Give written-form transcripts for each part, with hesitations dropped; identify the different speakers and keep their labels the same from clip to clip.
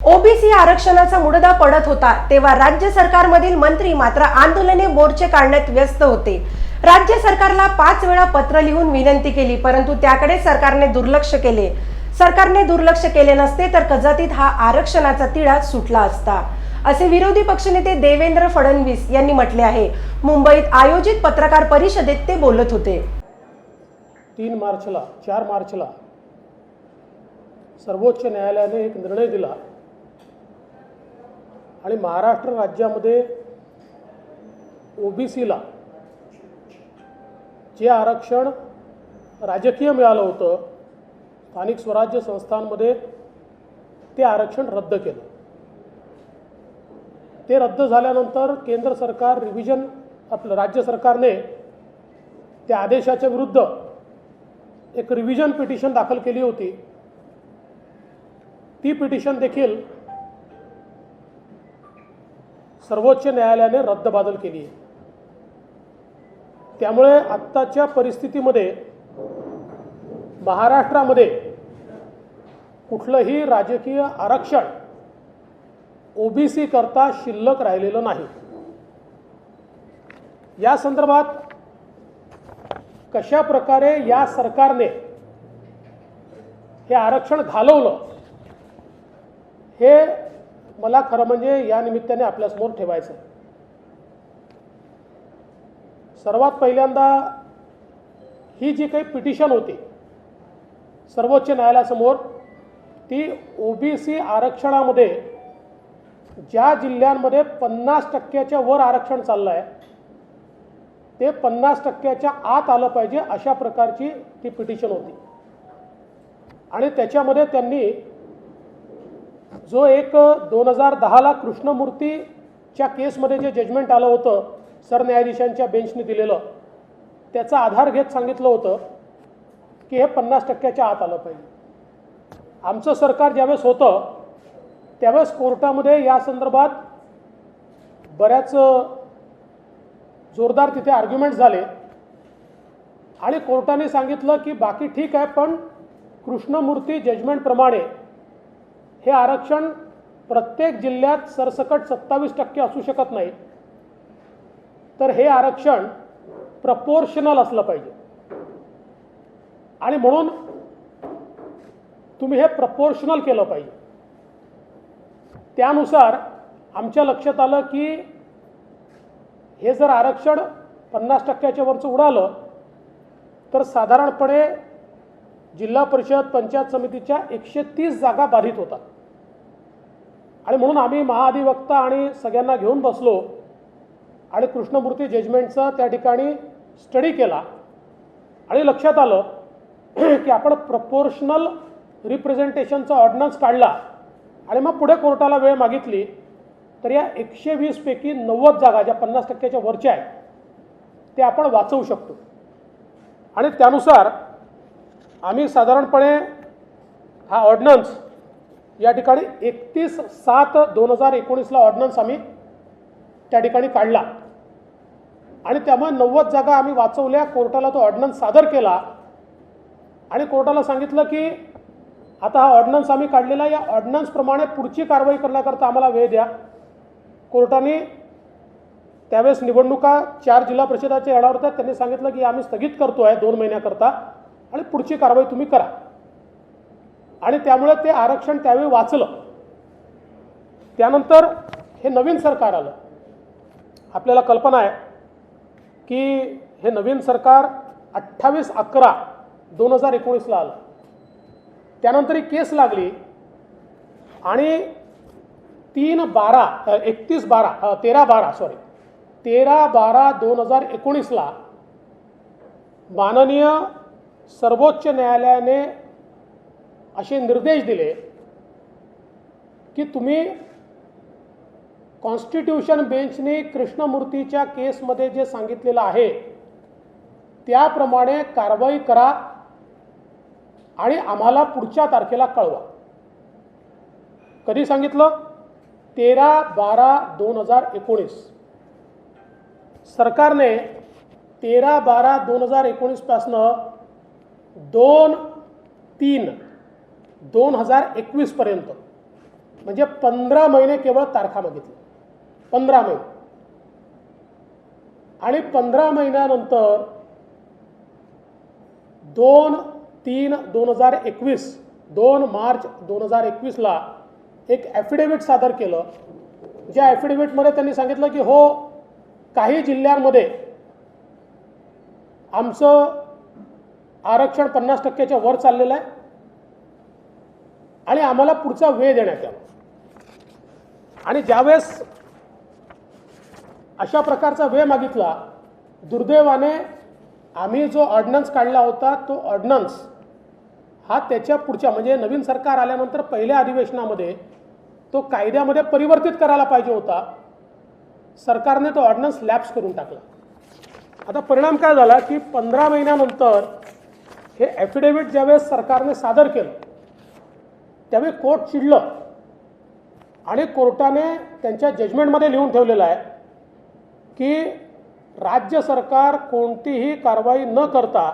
Speaker 1: OBC आरक्षणाचा मुडदा पडत होता तेव्हा राज्य सरकारमधील मंत्री मात्र आंदोलने मोर्चे काढण्यात व्यस्त होते। राज्य सरकारला 5 वेळा पत्र लिहून विनंती केली, परंतु त्याकडे सरकारने दुर्लक्ष केले। सरकारने दुर्लक्ष केले नसते तर कदाचित हा आरक्षणाचा तिढा सुटला असता, असे विरोधी पक्षनेते देवेंद्र फडणवीस यांनी म्हटले आहे। मुंबईत आयोजित पत्रकार परिषदेत ते बोलत होते।
Speaker 2: 4 मार्चला सर्वोच्च न्यायालयाने एक निर्णय दिला आणि महाराष्ट्र राज्यामध्ये ओबीसीला जे आरक्षण राजकीय मिळालं होतं, स्थानिक स्वराज्य संस्थांमध्ये ते आरक्षण रद्द केलं। ते रद्द झाल्यानंतर केंद्र सरकार राज्य सरकारने त्या आदेशाच्या विरुद्ध एक रिव्हिजन पिटिशन दाखल केली होती। ती पिटिशन देखील सर्वोच्च न्यायालयाने रद्दबातल केली आहे। त्यामुळे आत्ताच्या परिस्थितीमध्ये महाराष्ट्रामध्ये कुठलंही राजकीय आरक्षण ओबीसी करता शिल्लक राहिलेलं नाही। या संदर्भात कशा प्रकारे या सरकारने हे आरक्षण घालवलं हे मला खरं म्हणजे या निमित्ताने आपल्यासमोर ठेवायचं आहे। सर्वात पहिल्यांदा ही जी काही पिटिशन होती सर्वोच्च न्यायालयासमोर, ती ओबीसी आरक्षणामध्ये ज्या जिल्ह्यांमध्ये 50% वर आरक्षण चाललं आहे ते 50% आत आलं पाहिजे अशा प्रकारची ती पिटिशन होती। आणि त्याच्यामध्ये त्यांनी जो एक 2010ला कृष्णमूर्तीच्या केसमध्ये जे जजमेंट आलं होतं सरन्यायाधीशांच्या बेंचने दिलेलं, त्याचा आधार घेत सांगितलं होतं की हे 50% आत आलं पाहिजे। आमचं सरकार ज्यावेळेस होतं त्यावेळेस कोर्टामध्ये या संदर्भात बऱ्याच जोरदार तिथे आर्ग्युमेंट्स झाले आणि कोर्टाने सांगितलं की बाकी ठीक आहे, पण कृष्णमूर्ती जजमेंटप्रमाणे हे आरक्षण प्रत्येक जिल्ह्यात सरसकट 27% असू शकत नाही, तर हे आरक्षण प्रपोर्शनल असलं पाहिजे आणि म्हणून तुम्ही हे प्रपोर्शनल केलं पाहिजे। त्यानुसार आमच्या लक्षात आलं की हे जर आरक्षण 50% वरचं उडालं तर साधारणपणे जिल्हा परिषद पंचायत समितीच्या 130 जागा बाधित होतात। आणि म्हणून आम्ही महाधिवक्ता आणि सगळ्यांना घेऊन बसलो आणि कृष्णमूर्ती जजमेंटचा त्या ठिकाणी स्टडी केला आणि लक्षात आलं की आपण प्रपोर्शनल रिप्रेझेंटेशनचा ऑर्डिनन्स काढला आणि मग पुढे कोर्टाला वेळ मागितली तर या 120 पैकी 90 जागा ज्या 50% वरच्या आहेत ते आपण वाचवू शकतो। आणि त्यानुसार आम्ही साधारणपणे हा ऑर्डिनन्स या ठिकाणी 31/7/2019ला ऑर्डिनन्स आम्ही त्या ठिकाणी काढला आणि त्यामुळे 90 जागा आम्ही वाचवल्या। कोर्टाला तो ऑर्डिनन्स सादर केला आणि कोर्टाला सांगितलं की आता हा ऑर्डिनन्स आम्ही काढलेला, या ऑर्डिनन्सप्रमाणे पुढची कारवाई करण्याकरता आम्हाला वेळ द्या। कोर्टाने त्यावेळेस निवडणुका 4 जिल्हा परिषदाच्या येणार होत्या, त्यांनी सांगितलं की आम्ही स्थगित करतो आहे 2 महिन्याकरता आणि पुढची कारवाई तुम्ही करा। आणि त्यामुळे ते आरक्षण त्यावेळी वाचलं। त्यानंतर हे नवीन सरकार आलं। आपल्याला कल्पना आहे की हे नवीन सरकार 28/11/2019ला आलं। त्यानंतर ही केस लागली आणि 13/12/2019ला माननीय सर्वोच्च न्यायालयाने असे निर्देश दिले की तुम्ही कॉन्स्टिट्यूशन बेंचने कृष्णमूर्तीच्या केसमध्ये जे सांगितलेलं आहे त्याप्रमाणे कारवाई करा आणि आम्हाला पुढच्या तारखेला कळवा। कधी सांगितलं? 13/12/2019। सरकारने 13/12/2019 पासनं 2/3/2021 पर्यंत म्हणजे 15 महिने केवळ तारखा मागितली, 15 महिने. आणि 15 महिन्यानंतर 2 मार्च 2021ला एक ॲफिडेव्हिट सादर केलं. ज्या ॲफिडेव्हिटमध्ये त्यांनी सांगितलं की हो, काही जिल्ह्यांमध्ये आमचं आरक्षण 50% वर चाललेलं आहे आणि आम्हाला पुढचा वेळ देण्यात यावा. आणि ज्यावेळेस अशा प्रकारचा वेळ मागितला, दुर्दैवाने आम्ही जो ऑर्डिनन्स काढला होता तो ऑर्डिनन्स हा त्याच्या पुढच्या म्हणजे नवीन सरकार आल्यानंतर पहिल्या अधिवेशनामध्ये तो कायद्यामध्ये परिवर्तित करायला पाहिजे होता. सरकारने तो ऑर्डिनन्स लॅप्स करून टाकला. आता परिणाम काय झाला की 15 महिन्यानंतर हे ॲफिडेव्हिट ज्यावेळेस सरकारने सादर केलं त्यावेळी कोर्ट चिडलं आणि कोर्टाने त्यांच्या जजमेंटमध्ये लिहून ठेवलेलं आहे की राज्य सरकार कोणतीही कारवाई न करता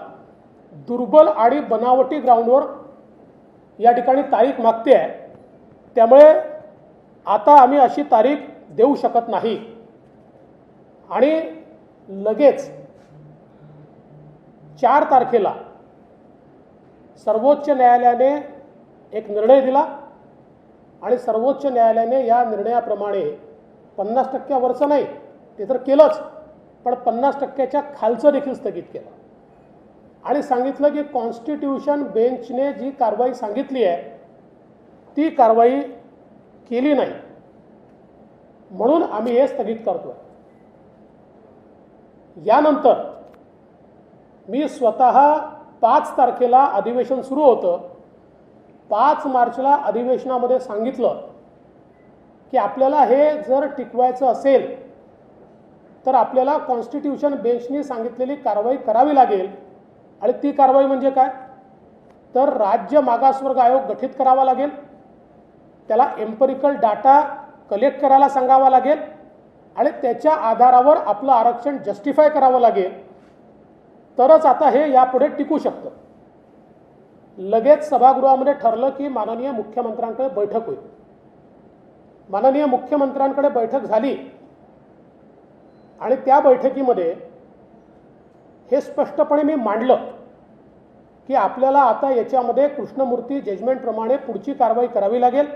Speaker 2: दुर्बल आणि बनावटी ग्राउंडवर या ठिकाणी तारीख मागते आहे. त्यामुळे आता आम्ही अशी तारीख देऊ शकत नाही. आणि लगेच 4 तारखेला सर्वोच्च न्यायालयाने एक निर्णय दिला आणि सर्वोच्च न्यायालयाने या निर्णयाप्रमाणे 50% वरचं नाही ते तर केलंच, पण 50%च्या खालचं देखील स्थगित केलं आणि सांगितलं की कॉन्स्टिट्यूशन बेंचने जी कारवाई सांगितली आहे ती कारवाई केली नाही, म्हणून आम्ही हे स्थगित करतोय. यानंतर मी स्वतः 5 तारखेला अधिवेशन सुरू होतं. 5 मार्चला अधिवेशनामध्ये सांगितलं की आपल्याला हे जर टिकवायचं असेल तर आपल्याला कॉन्स्टिट्यूशन बेंचने सांगितलेली कारवाई करावी लागेल. आणि ती कारवाई म्हणजे काय, तर राज्य मागासवर्ग आयोग गठीत करावा लागेल, त्याला एम्पिरिकल डाटा कलेक्ट करायला सांगावा लागेल आणि त्याच्या आधारावर आपलं आरक्षण जस्टिफाय करावं लागेल, तरच आता हे यापुढे टिकू शकतं. लगेच सभागृहामध्ये ठरलं की माननीय मुख्यमंत्र्यांकडे बैठक होईल. माननीय मुख्यमंत्र्यांकडे बैठक झाली आणि त्या बैठकीमध्ये हे स्पष्टपणे मी मांडलं की आपल्याला आता याच्यामध्ये कृष्णमूर्ती जजमेंटप्रमाणे पुढची कारवाई करावी लागेल.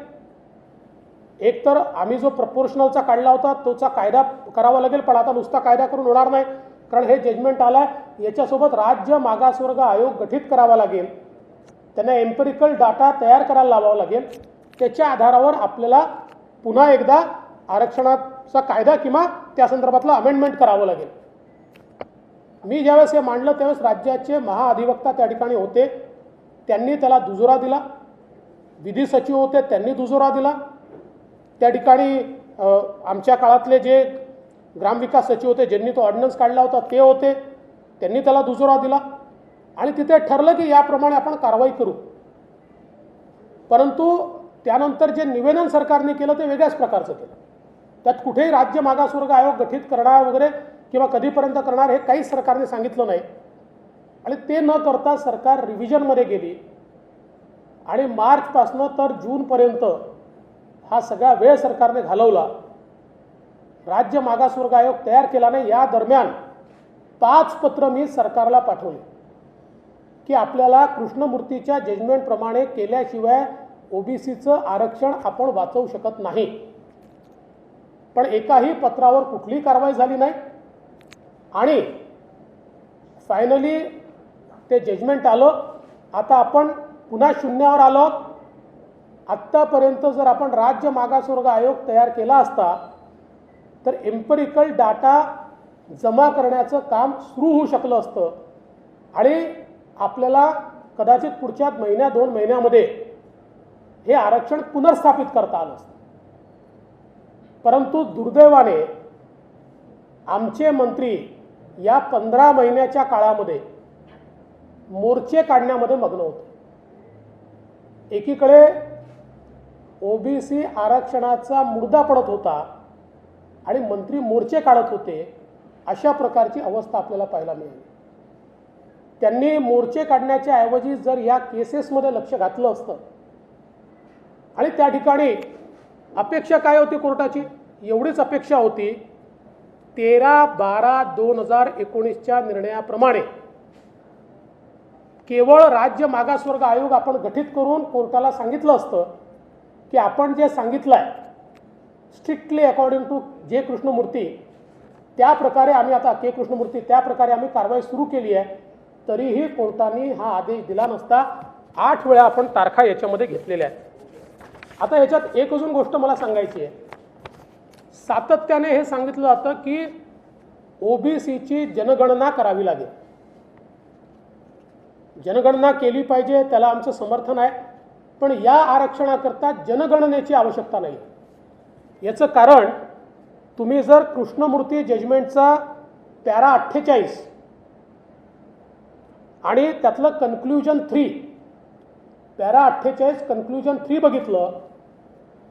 Speaker 2: एकतर आम्ही जो प्रपोर्शनलचा काढला होता तोचा कायदा करावा लागेल, पण आता नुसता कायदा करून होणार नाही, कारण हे जजमेंट आलं आहे. याच्यासोबत राज्य मागासवर्ग आयोग गठीत करावा लागेल, त्यांना एम्पिरिकल डाटा तयार करायला लावावा लागेल, त्याच्या आधारावर आपल्याला पुन्हा एकदा आरक्षणाचा कायदा किंवा त्या संदर्भातलं अमेंडमेंट करावं लागेल. मी ज्यावेळेस हे मांडलं त्यावेळेस राज्याचे महाअधिवक्ता त्या ठिकाणी होते, त्यांनी त्याला दुजोरा दिला. विधी सचिव होते, त्यांनी दुजोरा दिला. त्या ठिकाणी आमच्या काळातले जे ग्रामविकास सचिव होते ज्यांनी तो ऑर्डिनन्स काढला होता ते होते, त्यांनी त्याला दुजोरा दिला आणि तिथे ठरलं की याप्रमाणे आपण कारवाई करू. परंतु त्यानंतर जे निवेदन सरकारने केलं ते वेगळ्याच प्रकारचं केलं. त्यात कुठेही राज्य मागासवर्ग आयोग गठीत करणार वगैरे किंवा कधीपर्यंत करणार हे काहीच सरकारने सांगितलं नाही. आणि ते न करता सरकार रिव्हिजनमध्ये गेली आणि मार्चपासनं तर जूनपर्यंत हा सगळा वेळ सरकारने घालवला. राज्य मागासवर्ग आयोग तयार केला नाही. या दरम्यान 5 पत्र मी सरकारला पाठवले की आपल्याला कृष्णमूर्तीच्या जजमेंटप्रमाणे केल्याशिवाय ओबीसीचं आरक्षण आपण वाचवू शकत नाही. पण एकाही पत्रावर कुठलीही कारवाई झाली नाही आणि फायनली ते जजमेंट आलं. आता आपण पुन्हा शून्यावर आलो. आत्तापर्यंत जर आपण राज्य मागासवर्ग आयोग तयार केला असता तर एम्पिरिकल डाटा जमा करण्याचं काम सुरू होऊ शकलं असतं आणि आपल्याला कदाचित पुढच्या 1-2 महिन्यामध्ये हे आरक्षण पुनर्स्थापित करता आलं असतं. परंतु दुर्दैवाने आमचे मंत्री या 15 महिन्याच्या काळामध्ये मोर्चे काढण्यामध्ये मग्न होते. एकीकडे ओबीसी आरक्षणाचा मुर्दा पडत होता आणि मंत्री मोर्चे काढत होते. अशा प्रकारची अवस्था आपल्याला पाहायला मिळाली. त्यांनी मोर्चे काढण्याच्या ऐवजी जर या केसेसमध्ये लक्ष घातलं असतं आणि त्या ठिकाणी अपेक्षा काय होती कोर्टाची? एवढीच अपेक्षा होती, 13/12/2019च्या निर्णयाप्रमाणे केवळ राज्य मागासवर्ग आयोग आपण गठीत करून कोर्टाला सांगितलं असतं की आपण जे सांगितलं आहे स्ट्रिक्टली अकॉर्डिंग टू जे कृष्णमूर्ती, त्या प्रकारे आम्ही आता के कृष्णमूर्ती त्या प्रकारे आम्ही कारवाई सुरू केली आहे, तरीही कोर्टाने हा आदेश दिला नसता. 8 वेळा आपण तारखा याच्यामध्ये घेतलेल्या आहेत. आता याच्यात एक अजून गोष्ट मला सांगायची आहे. सातत्याने हे सांगितलं जातं की ओबीसीची जनगणना करावी लागेल, जनगणना केली पाहिजे, त्याला आमचं समर्थन आहे. पण या आरक्षणाकरता जनगणनेची आवश्यकता नाही. याचं कारण तुम्ही जर कृष्णमूर्ती जजमेंटचा पॅरा 48 आणि त्यातलं कन्क्ल्युजन 3, पॅरा 48 कन्क्ल्युजन 3 बघितलं,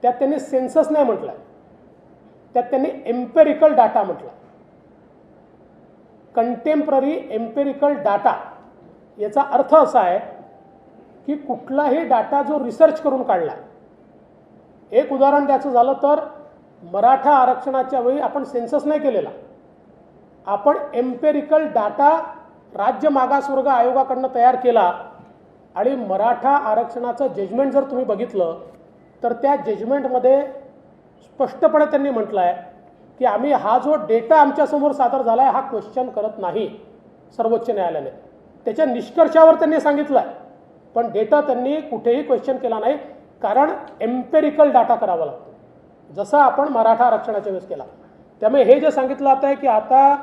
Speaker 2: त्यात त्यांनी सेन्सस नाही म्हटलं, त्यात त्यांनी एम्पेरिकल डाटा म्हटलं. कंटेम्पररी एम्पेरिकल डाटा याचा अर्थ असा आहे की कुठलाही डाटा जो रिसर्च करून काढला. एक उदाहरण द्यायचं झालं तर मराठा आरक्षणाच्या वेळी आपण सेन्सस नाही केलेला, आपण एम्पेरिकल डाटा राज्य मागासवर्ग आयोगाकडनं तयार केला. आणि मराठा आरक्षणाचं जजमेंट जर तुम्ही बघितलं तर त्या जजमेंटमध्ये स्पष्टपणे त्यांनी म्हटलं आहे की आम्ही हा जो डेटा आमच्यासमोर सादर झाला आहे हा क्वेश्चन करत नाही सर्वोच्च न्यायालयाने. त्याच्या निष्कर्षावर त्यांनी सांगितलं आहे, पण डेटा त्यांनी कुठेही क्वेश्चन केला नाही, कारण एम्पेरिकल डाटा करावा लागतो, जसा आपण मराठा आरक्षणाच्या वेळेस केला. त्यामुळे हे जे सांगितलं जात आहे की आता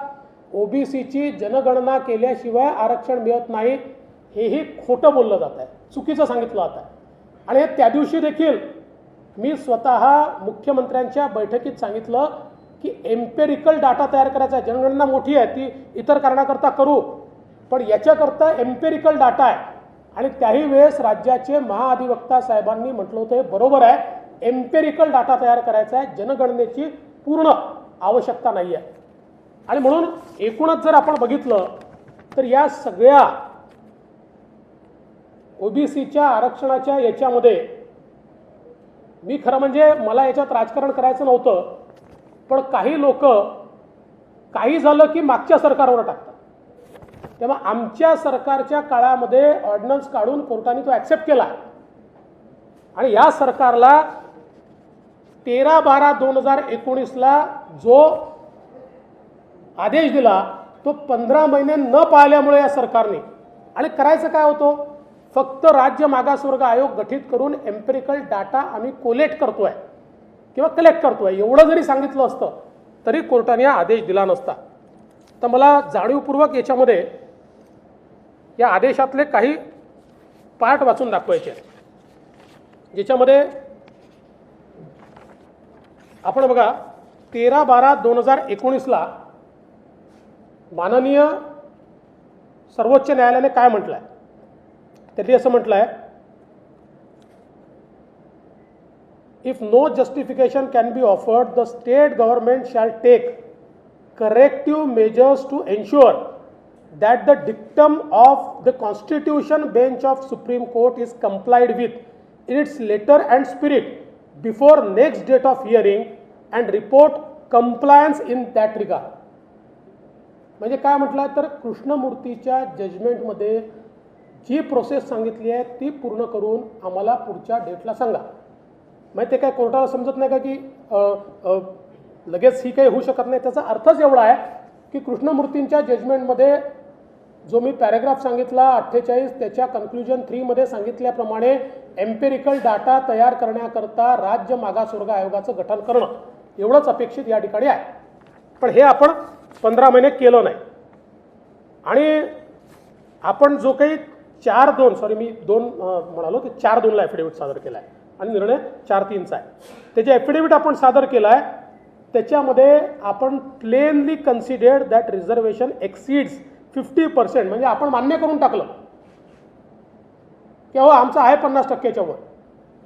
Speaker 2: ओबीसीची जनगणना केल्याशिवाय आरक्षण मिळत नाही, हेही खोटं बोललं जात आहे, चुकीचं सांगितलं जात आहे. आणि हे त्या दिवशी देखील मी स्वतः मुख्यमंत्र्यांच्या बैठकीत सांगितलं की एम्पेरिकल डाटा तयार करायचा आहे. जनगणना मोठी आहे, ती इतर कारणाकरता करू, पण याच्याकरता एम्पेरिकल डाटा आहे. आणि त्याही वेळेस राज्याचे महाअधिवक्ता साहेबांनी म्हटलं होतं हे बरोबर आहे, एम्पेरिकल डाटा तयार करायचा आहे, जनगणनेची पूर्ण आवश्यकता नाही आहे. आणि म्हणून एकूणच जर आपण बघितलं तर या सगळ्या ओबीसीच्या आरक्षणाच्या याच्यामध्ये मी खरं म्हणजे मला याच्यात राजकारण करायचं नव्हतं, पण काही लोक काही झालं की मागच्या सरकारवर टाकतात. तेव्हा आमच्या सरकारच्या काळामध्ये ऑर्डिनन्स काढून कोर्टाने तो ॲक्सेप्ट केला आणि या सरकारला 13/12/2019ला जो आदेश दिला तो 15 महिने न पाळल्यामुळे या सरकारने, आणि करायचं काय होतं, फक्त राज्य मागासवर्ग आयोग गठीत करून एम्पेरिकल डाटा आम्ही कोलेक्ट करतोय किंवा कलेक्ट करतोय एवढं जरी सांगितलं असतं तरी कोर्टाने आदेश दिला नसता. तर मला जाणीवपूर्वक याच्यामध्ये या आदेशातले काही पार्ट वाचून दाखवायचे आहेत, ज्याच्यामध्ये आपण बघा 13/12/2019ला माननीय सर्वोच्च न्यायालयाने काय म्हटलं आहे. त्यांनी असं म्हटलं आहे, if no justification can be offered the state government shall take corrective measures to ensure that the dictum of the Constitution Bench of Supreme Court is complied with in its letter and spirit before next date of hearing and report compliance in that regard. म्हणजे काय म्हटलं तर कृष्णमूर्तीच्या जजमेंटमध्ये जी process सांगितली आहे ती पूर्ण करून आम्हाला पुढच्या डेटला सांगा. म्हणजे ते काय कोर्टाला समजत नाही का की लगेच ही काही होऊ शकत नाही. त्याचा अर्थच एवढा आहे की कृष्णमूर्तींच्या जजमेंटमध्ये जो मी पॅरेग्राफ सांगितला 48 त्याच्या कन्क्ल्युजन 3 मध्ये सांगितल्याप्रमाणे एम्पेरिकल डाटा तयार करण्याकरता राज्य मागासवर्ग आयोगाचं गठन करणं एवढंच अपेक्षित या ठिकाणी आहे. पण हे आपण 15 महिने केलं नाही. आणि आपण जो काही 4-2 मी 2 म्हणालो ते 4-2ला ॲफिडेव्हिट सादर केला आहे आणि निर्णय 4-3चा आहे. त्याचे ॲफिडेव्हिट आपण सादर केला आहे, त्याच्यामध्ये आपण plainly considered that reservation exceeds 50%, म्हणजे आपण मान्य करून टाकलं की हो आमचं आहे 50%च्या वर,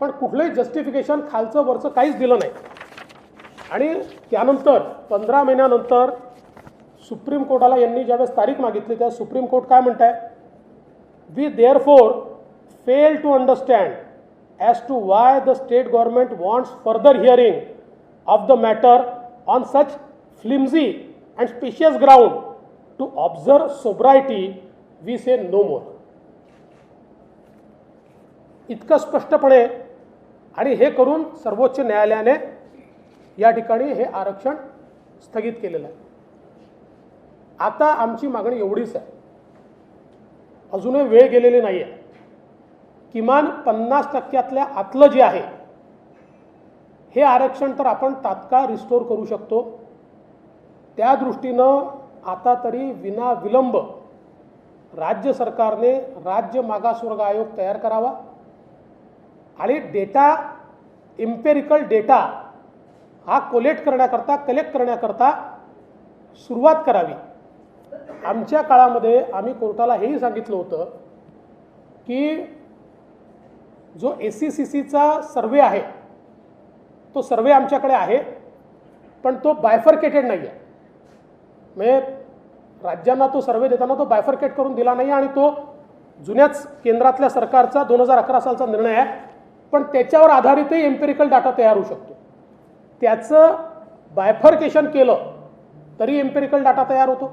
Speaker 2: पण कुठलंही जस्टिफिकेशन खालचं वरचं काहीच दिलं नाही. आणि त्यानंतर 15 महिन्यानंतर सुप्रीम कोर्टाला यांनी ज्यावेळेस तारीख मागितली त्या सुप्रीम कोर्ट काय म्हणत आहे, we therefore fail to understand as to why the state government wants further hearing of the matter on such flimsy and specious ground to observe sobriety, we say no more. इतकं स्पष्टपणे आणि हे करून सर्वोच्च न्यायालयाने या ठिकाणी हे आरक्षण स्थगित केलेलं आहे. आता आमची मागणी एवढीच आहे, अजूनही वेळ गेलेली नाही आहे. किमान 50% आतलं जे आहे हे आरक्षण तर आपण तात्काळ रिस्टोर करू शकतो. त्या दृष्टीनं आता तरी विना विलंब राज्य सरकारने राज्य मागासवर्ग आयोग तयार करावा आणि डेटा, एम्पेरिकल डेटा हा कलेक्ट करण्याकरता सुरुवात करावी. आमच्या काळामध्ये आम्ही कोर्टाला हेही सांगितलं होतं की जो ACCCचा सर्वे आहे तो सर्वे आमच्याकडे आहे, पण तो बायफर्केटेड नाही आहे. म्हणजे राज्यांना तो सर्वे देताना तो बायफर्केट करून दिला नाही आणि तो जुन्याच केंद्रातल्या सरकारचा 2011 सालचा निर्णय आहे, पण त्याच्यावर आधारितही एम्पेरिकल डाटा तयार होऊ शकतो. त्याचं बायफर्केशन केलं तरी एम्पेरिकल डाटा तयार होतो.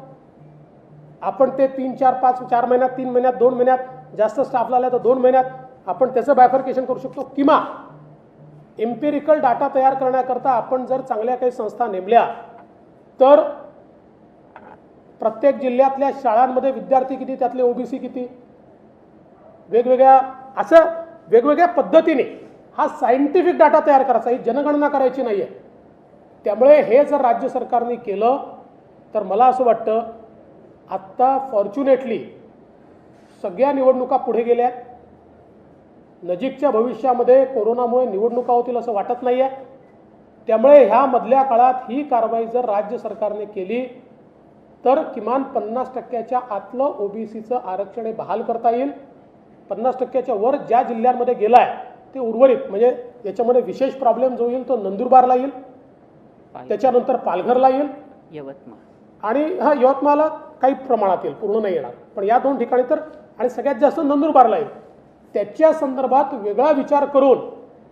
Speaker 2: आपण ते 4 महिन्यात, 3 महिन्यात, 2 महिन्यात, जास्त स्टाफ लागला तर 2 महिन्यात आपण त्याचं बायफर्केशन करू शकतो. किंवा एम्पेरिकल डाटा तयार करण्याकरता आपण जर चांगल्या काही संस्था नेमल्या तर प्रत्येक जिल्ह्यातल्या शाळांमध्ये विद्यार्थी किती, त्यातले OBC किती, वेगवेगळ्या पद्धतीने हा सायंटिफिक डाटा तयार करायचा, ही जनगणना करायची नाही आहे. त्यामुळे हे जर राज्य सरकारने केलं तर मला असं वाटतं आत्ता फॉर्च्युनेटली सगळ्या निवडणुका पुढे गेल्या. नजीकच्या भविष्यामध्ये कोरोनामुळे निवडणुका होतील असं वाटत नाही आहे. त्यामुळे ह्या मधल्या काळात ही कारवाई जर राज्य सरकारने केली तर किमान 50% आतलं OBCचं आरक्षण हे बहाल करता येईल. 50% वर ज्या जिल्ह्यांमध्ये गेला आहे ते उर्वरित, म्हणजे याच्यामध्ये विशेष प्रॉब्लेम जो येईल तो नंदुरबारला येईल, त्याच्यानंतर पालघरला येईल,
Speaker 3: यवतमाळ
Speaker 2: आणि यवतमाळला काही प्रमाणात येईल, पूर्ण नाही येणार, पण या 2 ठिकाणी तर, आणि सगळ्यात जास्त नंदुरबारला येईल. त्याच्या संदर्भात वेगळा विचार करून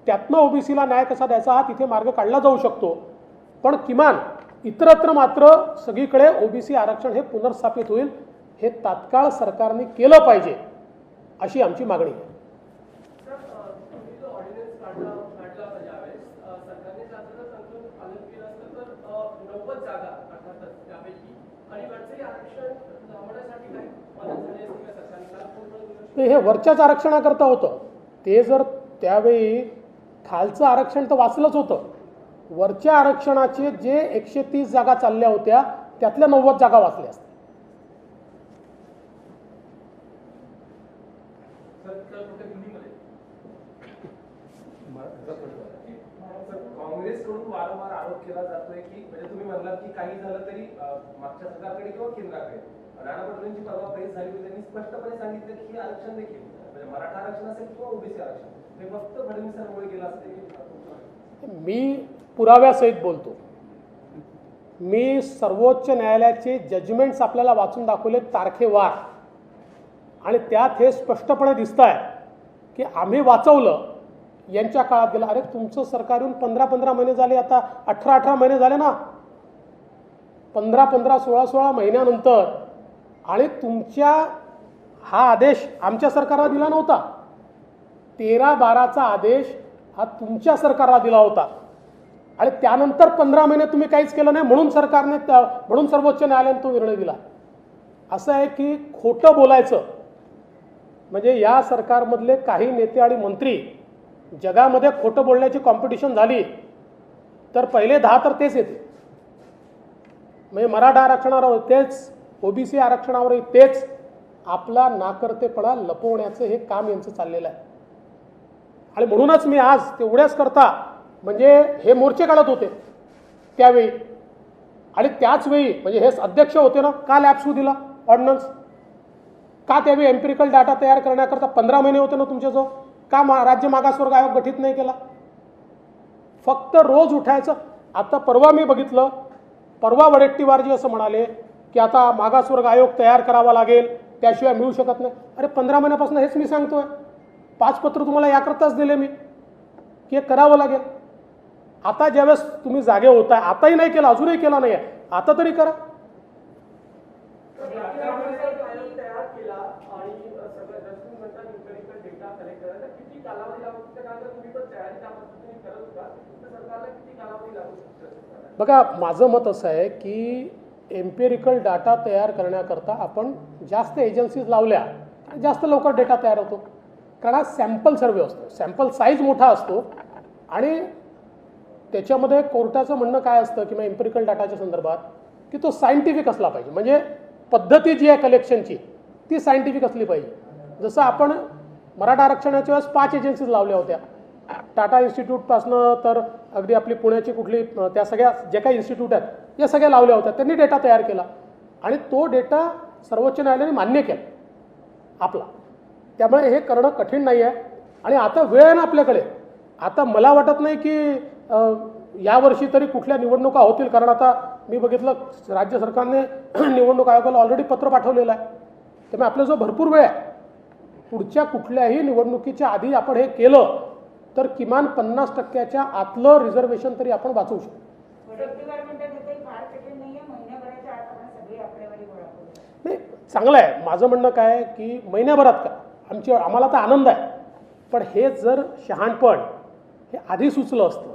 Speaker 2: त्यातनं OBCला न्याय कसा द्यायचा हा तिथे मार्ग काढला जाऊ शकतो. पण किमान इतरत्र मात्र सगळीकडे OBC आरक्षण हे पुनर्स्थापित होईल, हे तात्काळ सरकारने केलं पाहिजे अशी आमची मागणी आहे. हे वरच्याच आरक्षणाकरता होतं, ते जर त्यावेळी खालचं आरक्षण तर वाचलंच होतं. वरच्या आरक्षणाचे जे 130 जागा चालल्या होत्या त्यातल्या 90 जागा वाचल्या असत्या.
Speaker 4: काँग्रेसकडून वारंवार आरोप केला जातोय की म्हणजे तुम्ही म्हणलात की काही झालं तरी मागच्या सरकारकडे किंवा केंद्राकडे. राणा पाटलांची परवा प्रेस झाली होती, त्यांनी स्पष्टपणे सांगितलं की हे आरक्षण देखील म्हणजे मराठा आरक्षण असेल किंवा OBC आरक्षण हे फक्त फडणवीसांमुळे गेलं असते.
Speaker 2: मी पुराव्यासहित बोलतो. मी सर्वोच्च न्यायालयाचे जजमेंट्स आपल्याला वाचून दाखवले तारखेवार, आणि त्यात हे स्पष्टपणे दिसत आहे की आम्ही वाचवलं यांच्या काळात गेला. अरे तुमचं सरकार येऊन 15 महिने झाले, आता 18 महिने झाले ना, 15 16 महिन्यानंतर, आणि तुमच्या हा आदेश आमच्या सरकारला दिला नव्हता. 13-12चा आदेश हा तुमच्या सरकारला दिला होता, आणि त्यानंतर 15 महिने तुम्ही काहीच केलं नाही, म्हणून सर्वोच्च न्यायालयाने तो निर्णय दिला. असं आहे की खोटं बोलायचं म्हणजे या सरकारमधले काही नेते आणि मंत्री, जगामध्ये खोटं बोलण्याची कॉम्पिटिशन झाली तर पहिले 10 तर तेच येते. म्हणजे मराठा आरक्षणावर तेच, OBC आरक्षणावर तेच, आपला नाकर्तेपणा लपवण्याचं हे काम यांचं चाललेलं आहे. आणि म्हणूनच मी आज तेवढ्याच करता म्हणजे हे मोर्चे काढत होते त्यावेळी, आणि त्याच वेळी म्हणजे हे अध्यक्ष होते ना, का लॅप्स दिला ऑर्डिनन्स, का त्यावेळी एम्पिरिकल डाटा तयार करण्याकरता 15 महिने होते ना तुमच्याजवळ, का राज्य मागासवर्ग आयोग गठीत नाही केला. फक्त रोज उठायचं. आता परवा मी बघितलं, परवा वडेट्टीवारजी असं म्हणाले की आता मागासवर्ग आयोग तयार करावा लागेल, त्याशिवाय मिळू शकत नाही. अरे 15 महिन्यापासून हेच मी सांगतोय. 5 पत्र तुम्हाला याकरताच दिले मी की हे करावं लागेल. आता ज्यावेळेस तुम्ही जागे होताय, आताही नाही केला, अजूनही केला नाही आहे, आता तरी करा.
Speaker 3: तयार केला आणि सगळं जसं म्हणतात इम्पेरिकल डेटा कलेक्ट करायला किती कालावधी लागू शकतो? कारण तुम्ही पण तयारी त्या पद्धतीने करत होता तर सरकारला किती कालावधी लागू शकतो?
Speaker 2: बघा, माझं मत असं आहे की एम्पेरिकल डाटा तयार करण्याकरता आपण जास्त एजन्सीज लावल्या जास्त लवकर डेटा तयार होतो. कारण हा सॅम्पल सर्वे असतो, सॅम्पल साईज मोठा असतो आणि त्याच्यामध्ये कोर्टाचं म्हणणं काय असतं किंवा एम्पेरिकल डाटाच्या संदर्भात की तो सायंटिफिक असला पाहिजे. म्हणजे पद्धती जी आहे कलेक्शनची ती सायंटिफिक असली पाहिजे. जसं आपण मराठा आरक्षणाच्या वेळेस 5 एजन्सीज लावल्या होत्या, टाटा इन्स्टिट्यूटपासनं तर अगदी आपली पुण्याची कुठली त्या सगळ्या जे काही इन्स्टिट्यूट आहेत या सगळ्या लावल्या होत्या. त्यांनी डेटा तयार केला आणि तो डेटा सर्वोच्च न्यायालयाने मान्य केला आपला. त्यामुळे हे करणं कठीण नाही आहे आणि आता वेळ आहे ना आपल्याकडे. आता मला वाटत नाही की यावर्षी तरी कुठल्या निवडणुका होतील, कारण आता मी बघितलं राज्य सरकारने निवडणूक आयोगाला ऑलरेडी पत्र पाठवलेलं आहे. त्यामुळे आपल्याजवळ भरपूर वेळ आहे. पुढच्या कुठल्याही निवडणुकीच्या आधी आपण हे केलं तर किमान 50% आतलं रिझर्वेशन तरी आपण वाचवू शकतो. नाही, चांगलं आहे. माझं म्हणणं काय आहे की महिन्याभरात का आम्हाला तर आनंद आहे, पण हे जर शहाणपण हे आधी सुचलं असतं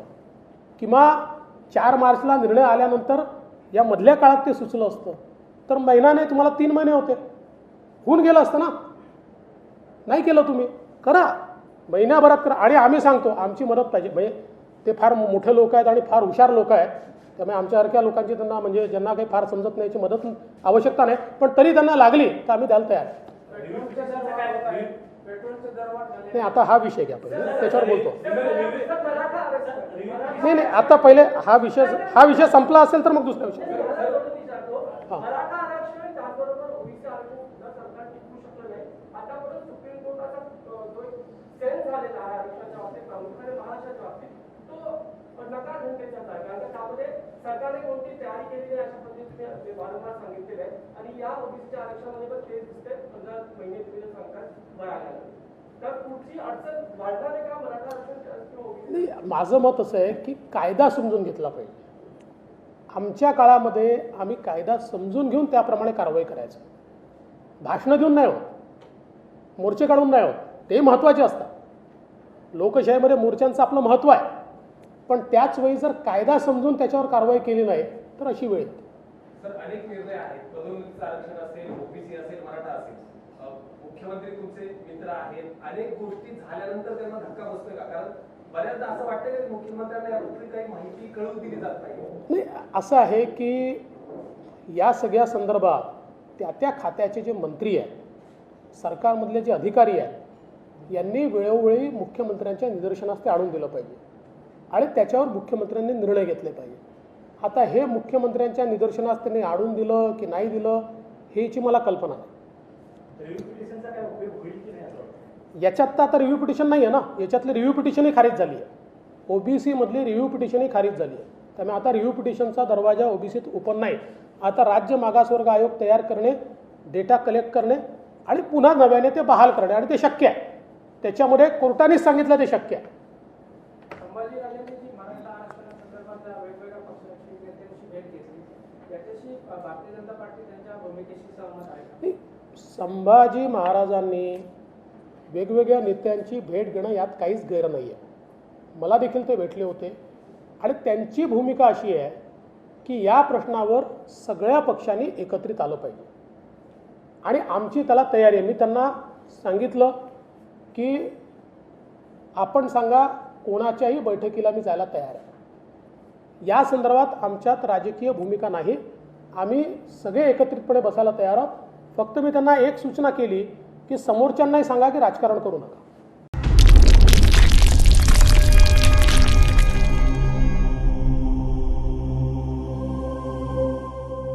Speaker 2: किंवा 4 मार्चला निर्णय आल्यानंतर या मधल्या काळात ते सुचलं असतं तर महिना नाही तुम्हाला 3 महिने होते, होऊन गेलं असतं ना. नाही केलं तुम्ही. करा, महिन्याभरात करा. आणि आम्ही सांगतो आमची मदत पाहिजे. म्हणजे ते फार मोठे लोक आहेत आणि फार हुशार लोक आहेत, त्यामुळे आमच्यासारख्या लोकांची त्यांना म्हणजे ज्यांना काही फार समजत नाही याची मदत आवश्यकता नाही, पण तरी त्यांना लागली तर आम्ही द्यायला तयार. नाही, आता हा विषय घ्या पहिले, त्याच्यावर बोलतो. नाही नाही, आता पहिले हा विषय संपला असेल तर मग दुसरा विषय. हां,
Speaker 3: सरकारने कोणती तयारी केलेली आहे अशा पद्धतीने वारंवार सांगितलेलं आहे आणि या ओबीसीच्या आरक्षणामध्ये पण तेच दिसते. 15 महिने तुम्ही सांगतात वयाला तर पुढची अडचण वाढणार आहे का मराठा आरक्षण?
Speaker 2: नाही, माझं मत असं आहे की कायदा समजून घेतला पाहिजे. आमच्या काळामध्ये आम्ही कायदा समजून घेऊन त्याप्रमाणे कारवाई करायचं. भाषणं देऊन नाही होत, मोर्चे काढून नाही होत, ते महत्त्वाचे असतात. लोकशाहीमध्ये मोर्चांचं आपलं महत्त्व आहे, पण त्याच वेळी जर कायदा समजून त्याच्यावर कारवाई केली नाही तर अशी वेळ येते.
Speaker 4: सर, अनेक निर्णय आहेत, पदोन्नतीचं आरक्षण असेल, ओबीसी असेल, मराठा असेल, मुख्यमंत्री तुमचे मित्र आहेत, अनेक गोष्टी झाल्यानंतर त्यांना धक्का बसतोय का? कारण बऱ्याचदा असं वाटतं की मुख्यमंत्र्यांना याबद्दल काही माहिती कळवून दिली जात नाही.
Speaker 2: असं आहे की या सगळ्या संदर्भात त्या खात्याचे जे मंत्री आहेत, सरकारमधले जे अधिकारी आहेत, यांनी वेळोवेळी मुख्यमंत्र्यांच्या निदर्शनास ते आणून दिलं पाहिजे आणि त्याच्यावर मुख्यमंत्र्यांनी निर्णय घेतले पाहिजे. आता हे मुख्यमंत्र्यांच्या निदर्शनास त्यांनी आणून दिलं की नाही दिलं ह्याची मला कल्पना नाही. याच्यात तर आता रिव्ह्यू पिटिशन नाही आहे ना, याच्यातली रिव्ह्यू पिटिशनही खारिज झाली आहे. ओबीसी मधली रिव्ह्यू पिटिशनही खारिज झाली आहे. त्यामुळे आता रिव्ह्यू पिटिशनचा दरवाजा ओबीसीत ओपन नाही. आता राज्य मागासवर्ग आयोग तयार करणे, डेटा कलेक्ट करणे आणि पुन्हा नव्याने ते बहाल करणे आणि ते शक्य आहे. त्याच्यामध्ये कोर्टानेच सांगितलं ते शक्य आहे.
Speaker 3: संभाजीराजेंनी जी मराठा आरक्षणासंदर्भात वेगवेगळ्या पक्षांची नेत्यांची भेट घेतली, याच्याशी भारतीय जनता पार्टी त्यांच्या भूमिकेशी सहमत आहे?
Speaker 2: संभाजी महाराजांनी वेगवेगळ्या नेत्यांची भेट घेणं यात काहीच गैर नाही आहे. मला देखील ते भेटले होते आणि त्यांची भूमिका अशी आहे की या प्रश्नावर सगळ्या पक्षांनी एकत्रित आलं पाहिजे आणि आमची त्याला तयारी आहे. मी त्यांना सांगितलं की आपण सांगा कोणाच्याही बैठकीला मी जायला तयार आहे. या संदर्भात आमच्यात राजकीय भूमिका नाही, आम्ही सगळे एकत्रितपणे बसायला तयार आहोत. फक्त मी त्यांना एक सूचना केली की समोरच्यांनाही सांगा की राजकारण करू नका.